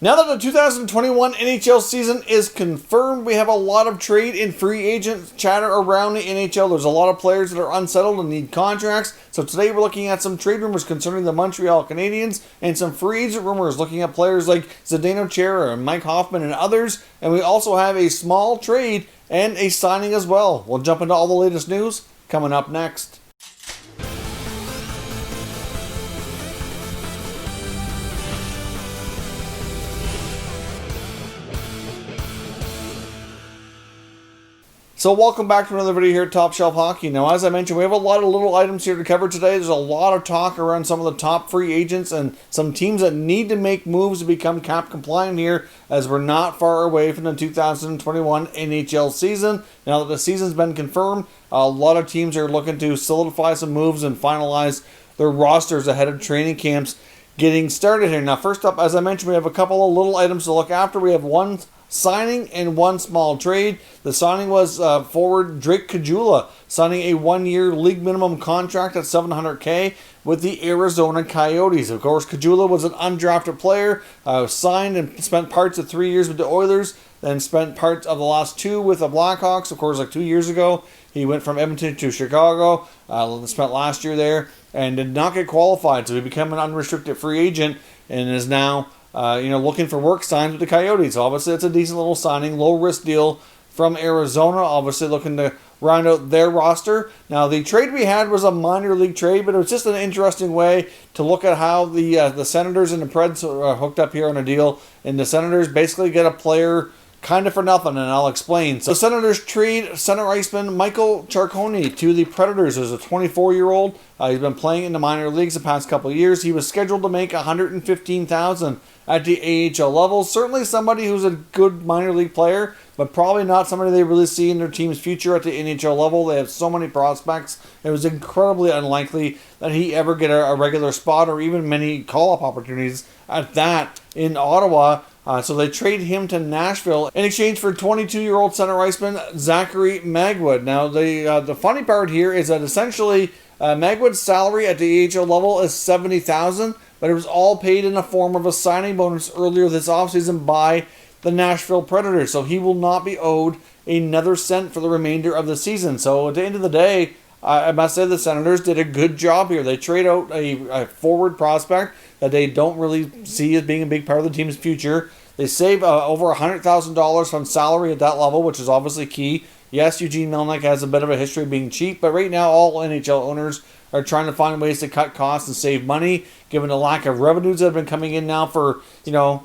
Now that the 2021 NHL season is confirmed, we have a lot of trade and free agent chatter around the NHL. There's a lot of players that are unsettled and need contracts. So today we're looking at some trade rumors concerning the Montreal Canadiens and some free agent rumors looking at players like Zdeno Chara and Mike Hoffman and others. And we also have a small trade and a signing as well. We'll jump into all the latest news coming up next. So welcome back to another video here at Top Shelf Hockey. Now, as I mentioned, we have a lot of little items here to cover today. There's a lot of talk around some of the top free agents and some teams that need to make moves to become cap compliant here, as we're not far away from the 2021 NHL season. Now that the season's been confirmed, a lot of teams are looking to solidify some moves and finalize their rosters ahead of training camps getting started here. Now, first up, as I mentioned, we have a couple of little items to look after. We have one signing and one small trade. The signing was forward Drake Cagguila signing a 1-year league minimum contract at $700K with the Arizona Coyotes. Of course, Cagguila was an undrafted player, signed and spent parts of 3 years with the Oilers, then spent parts of the last 2 with the Blackhawks. Of course, like 2 years ago, he went from Edmonton to Chicago, spent last year there, and did not get qualified, so he became an unrestricted free agent and is now looking for work, signed with the Coyotes. Obviously, it's a decent little signing, low-risk deal from Arizona, obviously looking to round out their roster. Now, the trade we had was a minor league trade, but it was just an interesting way to look at how the Senators and the Preds are hooked up here on a deal. And the Senators basically get a player kind of for nothing, and I'll explain. So the Senators trade center iceman Michael Ciarconi to the Predators as a 24-year-old. He's been playing in the minor leagues the past couple of years. He was scheduled to make $115,000 at the AHL level. Certainly somebody who's a good minor league player, but probably not somebody they really see in their team's future at the NHL level. They have so many prospects. It was incredibly unlikely that he ever get a regular spot or even many call-up opportunities at that in Ottawa. So they trade him to Nashville in exchange for 22-year-old center iceman Zachary Magwood. Now, the funny part here is that essentially Magwood's salary at the AHL level is $70,000, but it was all paid in the form of a signing bonus earlier this offseason by the Nashville Predators. So he will not be owed another cent for the remainder of the season. So at the end of the day, I must say the Senators did a good job here. They trade out a forward prospect that they don't really see as being a big part of the team's future. They save over $100,000 from salary at that level, which is obviously key. Yes, Eugene Melnyk has a bit of a history of being cheap, but right now all NHL owners are trying to find ways to cut costs and save money, given the lack of revenues that have been coming in now for,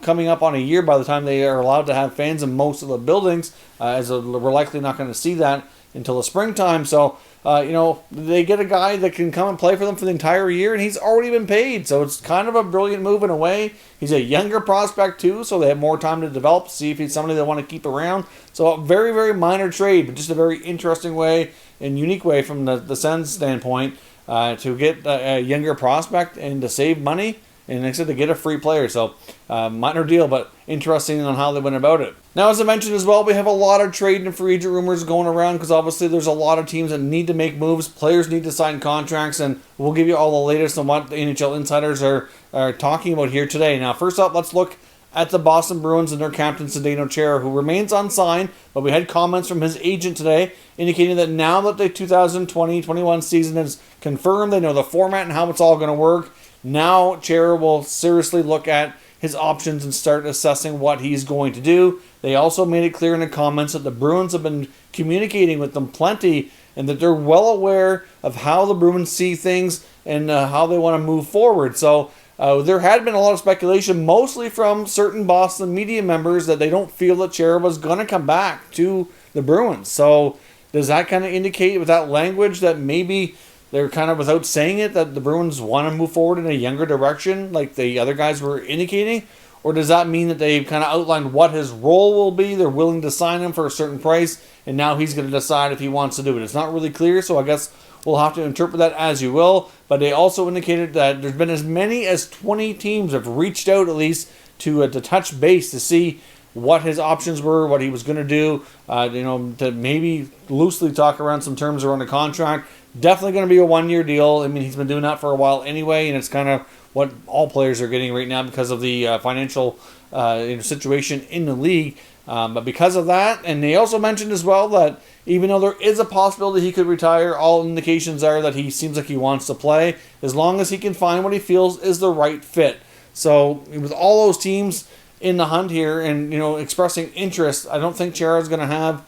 coming up on a year by the time they are allowed to have fans in most of the buildings, as we're likely not going to see that until the springtime. So, they get a guy that can come and play for them for the entire year, and he's already been paid. So it's kind of a brilliant move in a way. He's a younger prospect, too, so they have more time to develop, see if he's somebody they want to keep around. So a very, very minor trade, but just a very interesting way and unique way from the Sens standpoint to get a younger prospect and to save money. And like I said, to get a free player. So, minor deal, but interesting on how they went about it. Now, as I mentioned as well, we have a lot of trade and free agent rumors going around because obviously there's a lot of teams that need to make moves. Players need to sign contracts, and we'll give you all the latest on what the NHL insiders are talking about here today. Now, first up, let's look at the Boston Bruins and their captain, Zdeno Chara, who remains unsigned, but we had comments from his agent today indicating that now that the 2020-21 season is confirmed, they know the format and how it's all going to work. Now, Chara will seriously look at his options and start assessing what he's going to do. They also made it clear in the comments that the Bruins have been communicating with them plenty and that they're well aware of how the Bruins see things and how they want to move forward. So there had been a lot of speculation, mostly from certain Boston media members, that they don't feel that Chara was going to come back to the Bruins. So does that kind of indicate with that language that maybe they're kind of, without saying it, that the Bruins want to move forward in a younger direction like the other guys were indicating? Or does that mean that they've kind of outlined what his role will be? They're willing to sign him for a certain price, and now he's going to decide if he wants to do it. It's not really clear, so I guess we'll have to interpret that as you will. But they also indicated that there's been as many as 20 teams have reached out at least to touch base to see what his options were, what he was going to do, to maybe loosely talk around some terms around the contract. Definitely going to be a 1-year deal. I mean, he's been doing that for a while anyway, and it's kind of what all players are getting right now because of the financial situation in the league. But because of that, and they also mentioned as well that even though there is a possibility he could retire, all indications are that he seems like he wants to play as long as he can find what he feels is the right fit. So with all those teams in the hunt here and expressing interest, I don't think Chara is going to have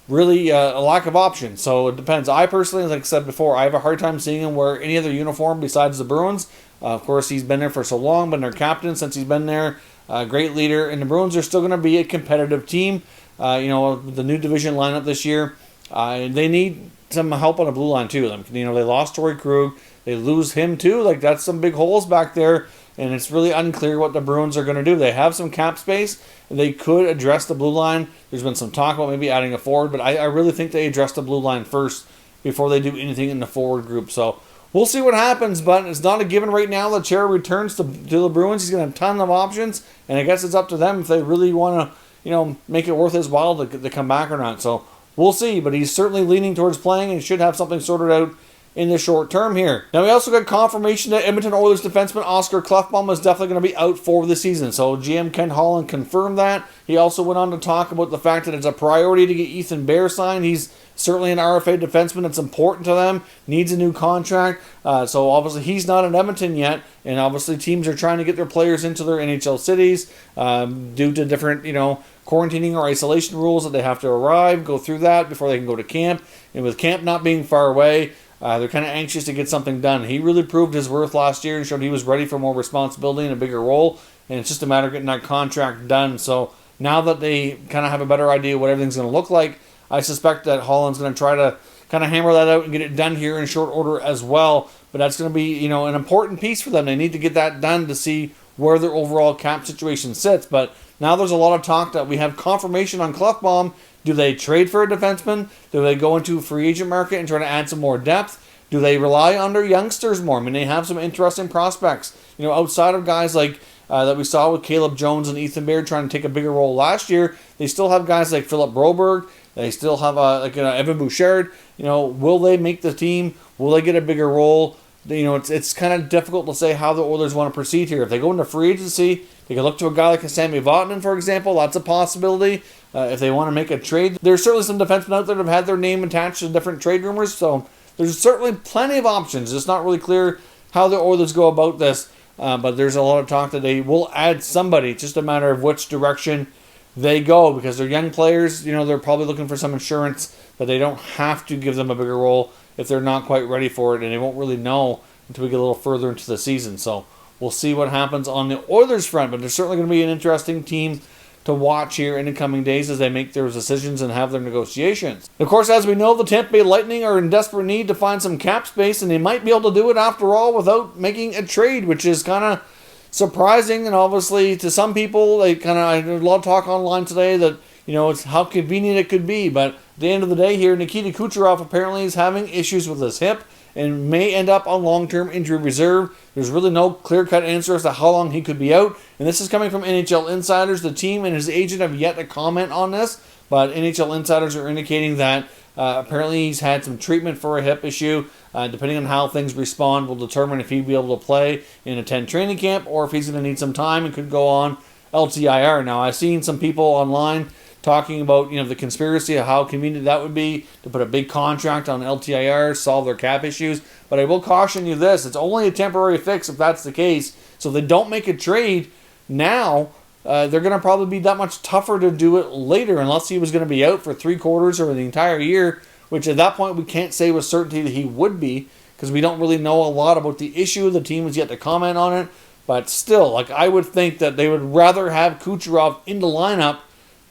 really a lack of options. So it depends. I personally, like I said before, I have a hard time seeing him wear any other uniform besides the Bruins. Of course, he's been there for so long, been their captain since he's been there. Great leader, and the Bruins are still going to be a competitive team. The new division lineup this year, they need some help on the blue line too. They lost Torrey Krug, they lose him too. Like that's some big holes back there, and it's really unclear what the Bruins are going to do. They have some cap space. They could address the blue line. There's been some talk about maybe adding a forward, but I really think they address the blue line first before they do anything in the forward group. So we'll see what happens, but it's not a given right now that Chara returns to the Bruins. He's going to have a ton of options, and I guess it's up to them if they really want to, make it worth his while to come back or not. So we'll see, but he's certainly leaning towards playing and should have something sorted out in the short term here. Now, we also got confirmation that Edmonton Oilers defenseman Oscar Klefbom is definitely going to be out for the season. So GM Ken Holland confirmed that. He also went on to talk about the fact that it's a priority to get Ethan Bear signed. He's certainly an RFA defenseman that's important to them, needs a new contract. So obviously he's not in Edmonton yet, and obviously teams are trying to get their players into their NHL cities due to different, quarantining or isolation rules that they have to go through that before they can go to camp. And with camp not being far away, they're kind of anxious to get something done. He really proved his worth last year and showed he was ready for more responsibility and a bigger role, and it's just a matter of getting that contract done. So now that they kind of have a better idea what everything's going to look like, I suspect that Holland's going to try to kind of hammer that out and get it done here in short order as well. But that's going to be, an important piece for them. They need to get that done to see where their overall cap situation sits. But now there's a lot of talk that we have confirmation on Klefbom. Do they trade for a defenseman? Do they go into a free agent market and try to add some more depth? Do they rely on their youngsters more? I mean, they have some interesting prospects. Outside of guys like that we saw with Caleb Jones and Ethan Bear trying to take a bigger role last year, they still have guys like Philip Broberg. They still have Evan Bouchard. Will they make the team? Will they get a bigger role? It's kind of difficult to say how the Oilers want to proceed here. If they go into free agency, they can look to a guy like Sami Vatanen, for example. That's a possibility. If they want to make a trade, there's certainly some defensemen out there that have had their name attached to different trade rumors. So there's certainly plenty of options. It's not really clear how the Oilers go about this, but there's a lot of talk that they will add somebody. It's just a matter of which direction they go, because they're young players. They're probably looking for some insurance that they don't have to give them a bigger role if they're not quite ready for it, and they won't really know until we get a little further into the season. So we'll see what happens on the Oilers front, but they're certainly going to be an interesting team to watch here in the coming days as they make their decisions and have their negotiations. Of course, as we know, the Tampa Bay Lightning are in desperate need to find some cap space, and they might be able to do it after all without making a trade, which is kind of surprising. And obviously to some people, I heard a lot of talk online today that it's how convenient it could be, but at the end of the day here, Nikita Kucherov apparently is having issues with his hip and may end up on long-term injury reserve. There's really no clear-cut answer as to how long he could be out, and this is coming from NHL insiders. The team and his agent have yet to comment on this, but NHL insiders are indicating that apparently he's had some treatment for a hip issue. Depending on how things respond, will determine if he'll be able to play and attend training camp, or if he's going to need some time and could go on LTIR. Now, I've seen some people online talking about the conspiracy of how convenient that would be to put a big contract on LTIR, solve their cap issues. But I will caution you this: it's only a temporary fix if that's the case. So if they don't make a trade now, they're going to probably be that much tougher to do it later, unless he was going to be out for 3/4 or the entire year, which at that point we can't say with certainty that he would be, because we don't really know a lot about the issue. The team has yet to comment on it. But still, I would think that they would rather have Kucherov in the lineup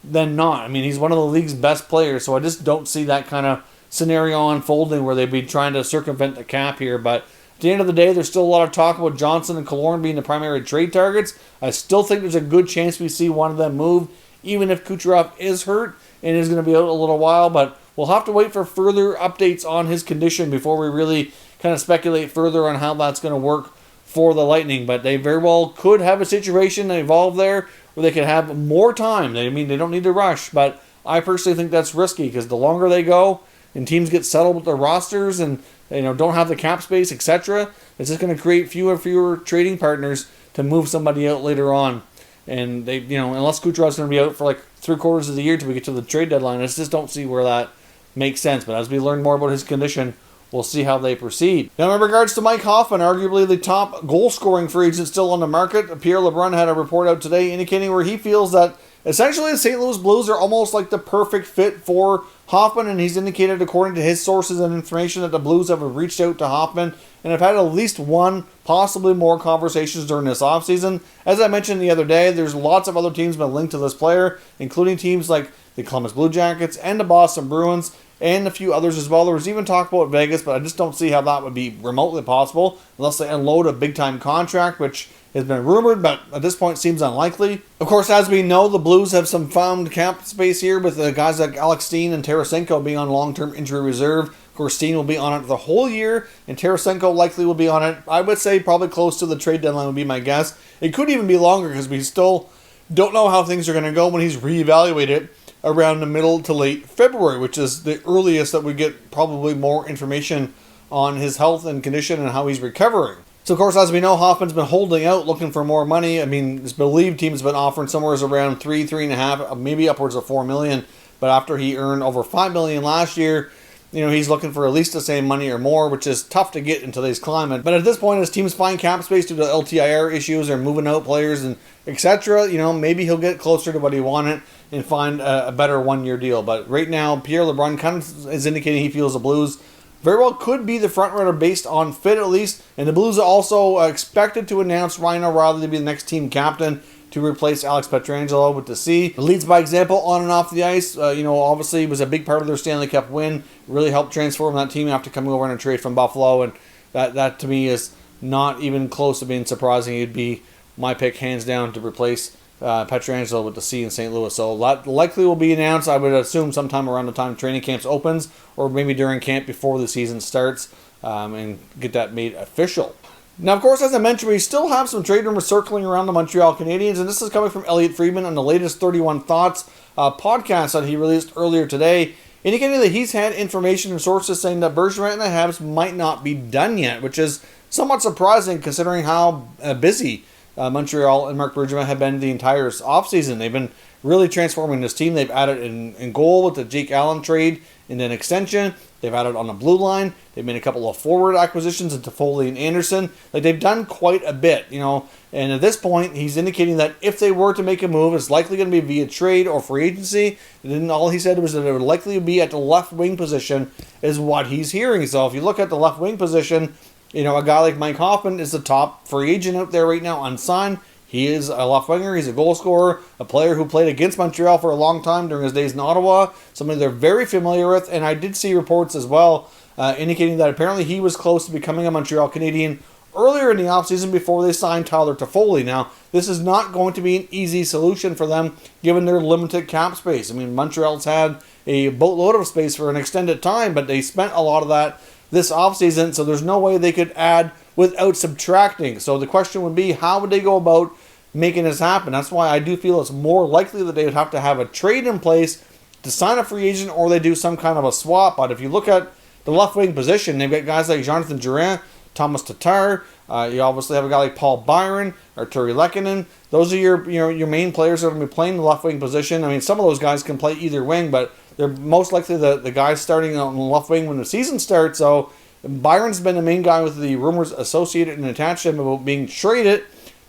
than not. I mean, he's one of the league's best players, so I just don't see that kind of scenario unfolding where they'd be trying to circumvent the cap here. But at the end of the day, there's still a lot of talk about Johnson and Killorn being the primary trade targets. I still think there's a good chance we see one of them move, even if Kucherov is hurt and is going to be out a little while. But we'll have to wait for further updates on his condition before we really kind of speculate further on how that's going to work for the Lightning. But they very well could have a situation that evolve there where they could have more time. They don't need to rush, but I personally think that's risky, because the longer they go and teams get settled with their rosters and don't have the cap space, etc., it's just going to create fewer and fewer trading partners to move somebody out later on. And they, unless Kucherov's going to be out for like 3/4 of the year till we get to the trade deadline, I just don't see where that makes sense. But as we learn more about his condition, we'll see how they proceed. Now, in regards to Mike Hoffman, arguably the top goal-scoring free agent still on the market, Pierre LeBrun had a report out today indicating where he feels that essentially the St. Louis Blues are almost like the perfect fit for Hoffman, and he's indicated, according to his sources and information, that the Blues have reached out to Hoffman and have had at least one, possibly more conversations during this offseason. As I mentioned the other day, there's lots of other teams been linked to this player, including teams like the Columbus Blue Jackets and the Boston Bruins, and a few others as well. There was even talk about Vegas, but I just don't see how that would be remotely possible unless they unload a big-time contract, which has been rumored, but at this point seems unlikely. Of course, as we know, the Blues have some found cap space here with the guys like Alex Steen and Tarasenko being on long-term injury reserve. Of course, Steen will be on it the whole year, and Tarasenko likely will be on it, I would say, probably close to the trade deadline would be my guess. It could even be longer because we still don't know how things are going to go when he's reevaluated around the middle to late February, which is the earliest that we get probably more information on his health and condition and how he's recovering. So, of course, as we know, Hoffman's been holding out, looking for more money. I mean, it's believed teams have been offering somewhere around $3.5, maybe upwards of $4 million. But after he earned over $5 million last year, he's looking for at least the same money or more, which is tough to get in today's climate. But at this point, as teams find cap space due to LTIR issues or moving out players and etc., maybe he'll get closer to what he wanted and find a better one-year deal. But right now, Pierre LeBrun kind of is indicating he feels the Blues very well could be the front-runner based on fit at least. And the Blues are also expected to announce Ryan O'Reilly to be the next team captain to replace Alex Pietrangelo with the C. Leads by example on and off the ice. Obviously was a big part of their Stanley Cup win. Really helped transform that team after coming over on a trade from Buffalo. And that to me is not even close to being surprising. He'd be my pick hands down to replace Pietrangelo with the C in St. Louis. So likely will be announced, I would assume, sometime around the time training camps opens or maybe during camp before the season starts and get that made official. Now, of course, as I mentioned, we still have some trade rumors circling around the Montreal Canadiens, and this is coming from Elliot Friedman on the latest 31 Thoughts podcast that he released earlier today, indicating that he's had information and sources saying that Bergevin and the Habs might not be done yet, which is somewhat surprising considering how busy Montreal and Marc Bergevin have been the entire offseason. They've been really transforming this team. They've added in goal with the Jake Allen trade and an extension. They've added on the blue line. They've made a couple of forward acquisitions into Foley and Anderson. They've done quite a bit, And at this point, he's indicating that if they were to make a move, it's likely going to be via trade or free agency. And then all he said was that it would likely be at the left wing position is what he's hearing. So if you look at the left wing position, a guy like Mike Hoffman is the top free agent out there right now, unsigned. He is a left winger. He's a goal scorer, a player who played against Montreal for a long time during his days in Ottawa, somebody they're very familiar with. And I did see reports as well indicating that apparently he was close to becoming a Montreal Canadien earlier in the offseason before they signed Tyler Toffoli. Now, this is not going to be an easy solution for them given their limited cap space. I mean, Montreal's had a boatload of space for an extended time, but they spent a lot of that this offseason, so there's no way they could add without subtracting. So the question would be, how would they go about making this happen? That's why I do feel it's more likely that they would have to have a trade in place to sign a free agent, or they do some kind of a swap. But if you look at the left wing position, they've got guys like Jonathan Drouin, Thomas Tatar. You obviously have a guy like Paul Byron or Turi Lehkonen. Those are your main players that are going to be playing the left wing position. I mean, some of those guys can play either wing, but they're most likely the guys starting on the left wing when the season starts. So Byron's been the main guy with the rumors associated and attached to him about being traded.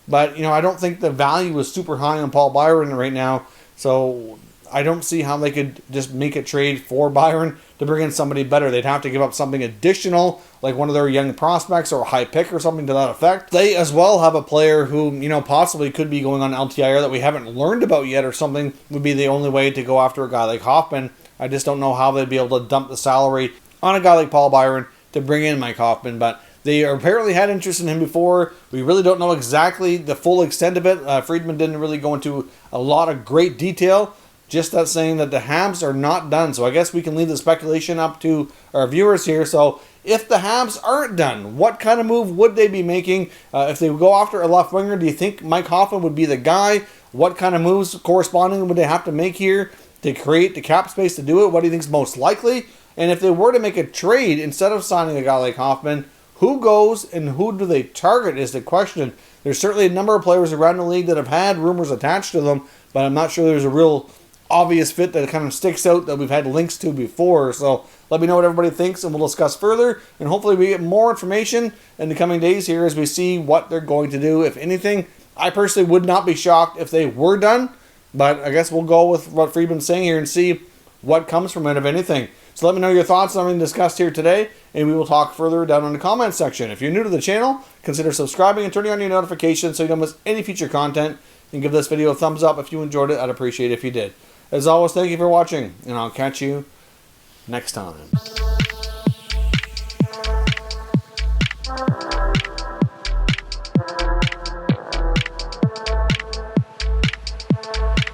But, I don't think the value is super high on Paul Byron right now. So I don't see how they could just make a trade for Byron to bring in somebody better. They'd have to give up something additional, like one of their young prospects or a high pick or something to that effect. They as well have a player who, possibly could be going on LTIR that we haven't learned about yet or something would be the only way to go after a guy like Hoffman. I just don't know how they'd be able to dump the salary on a guy like Paul Byron to bring in Mike Hoffman, but they apparently had interest in him before. We really don't know exactly the full extent of it. Friedman didn't really go into a lot of great detail, just that saying that the Habs are not done. So I guess we can leave the speculation up to our viewers here. So if the Habs aren't done, what kind of move would they be making? If they would go after a left winger, do you think Mike Hoffman would be the guy? What kind of moves corresponding would they have to make here to create the cap space to do it? What do you think is most likely? And if they were to make a trade instead of signing a guy like Hoffman, Who goes and who do they target is the question. There's certainly a number of players around the league that have had rumors attached to them, but I'm not sure there's a real obvious fit that kind of sticks out that we've had links to before. So let me know what everybody thinks, and we'll discuss further. And hopefully we get more information in the coming days here as we see what they're going to do, if anything. I personally would not be shocked if they were done, but I guess we'll go with what Friedman's saying here and see what comes from it, if anything. So let me know your thoughts on everything discussed here today, and we will talk further down in the comments section. If you're new to the channel, consider subscribing and turning on your notifications so you don't miss any future content, and give this video a thumbs up if you enjoyed it. I'd appreciate it if you did. As always, thank you for watching, and I'll catch you next time.